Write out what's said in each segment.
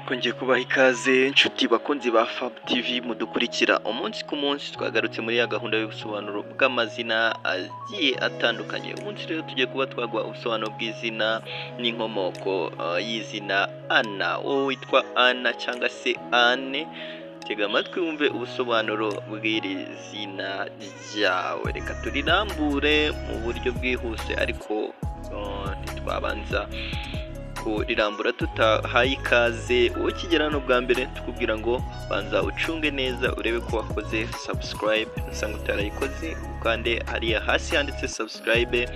Kongeye kubaha ikaze inshuti bakunzi ba Fab TV mudukurikira umunsi ku munsi. Twagarutse muri ya gahunda y'ubusobanuro bw'amazina agiye atandukanye. Umunsi rero tugiye kuba twaguha ubusobanuro bw'izina n'inkomoko y'izina Anna. Wowe witwa Anna cyangwa se Anne, tega amatwi wumve ubusobanuro bw'iri zina ryawe. Reka turirambure mu buryo bwihuse, ariko ntitwabanza kurirambura tutahaye ikaze wowe ukigera hano bwa mbere. Tukubwira ngo banza ucunge neza urebe ko wakoze subscribe, usanga utarayikoze ukande hariya hasi handitse subscribe,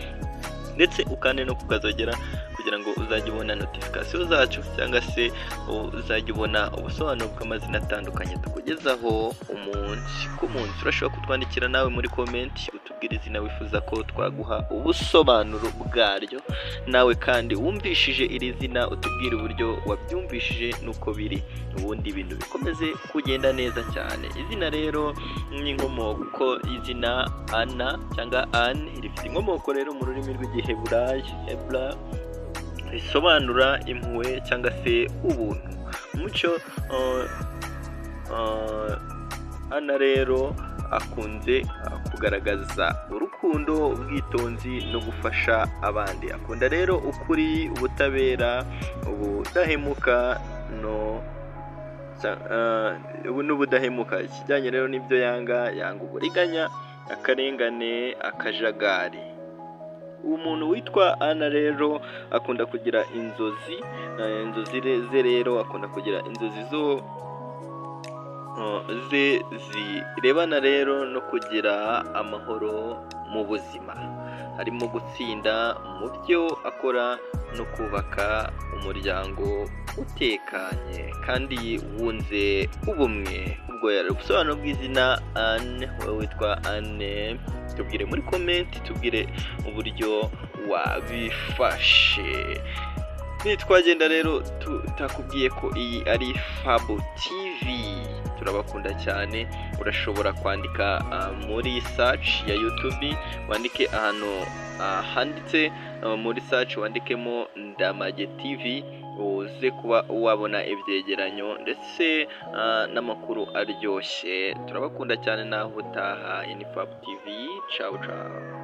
ndetse ukande no kukazogera kugira ngo uzajye ubona notification zacu, cyangwa se uzajye ubona ubusobanuro bw'amazina atandukanye tukugezaho umunsi ku munsi. Urashobora kutwandikira nawe muri comment utubwire izina wifuza ko twaguha ubusobanuro bwaryo, nawe kandi wumvishije iri zina utubwire uburyo wabyumvishije nuko biri, ubundi ibintu bikomeze kugenda neza cyane. Izina rero n'inkomoko y'izina Anna cyangwa Anne rifite inkomoko rero mu rurimi rw'Igiheburayi risobanura impuhwe cyangwa se ubuntu. Umuco Anna rero akunze kugaragaza urukundo, ubwitonzi no gufasha abandi. Akunda rero ukuri, ubutabera, ubudahemuka n'ubudahemuka. Ikijyanye rero n'ibyo yanga uburiganya, akarengane, akajagari. Umuntu witwa Anna rero akunda kugira inzozi ze rero akunda kugira inzozi ze zirebana rero no kugira amahoro mu buzima, harimo gutsinda mu byo akora no kubaka umuryango utekanye kandi wunze ubumwe. Ubwo yari ubusobanuro bw'izina Anne. Wowe witwa Anne, tubwire muri comment, tubwire uburyo wabifashe. Nitwagenda rero tutakubwiye ko iyi ari Fab TV. Turabakunda cyane. Urashobora kwandika muri search ya YouTube, wandike ahantu handitse muri search wandikemo Ndamage TV, uze kuba wabona ibyegeranyo ndetse n'amakuru aryoshye. Turabakunda cyane naho utaha. Ini Fab TV. Ciao ciao.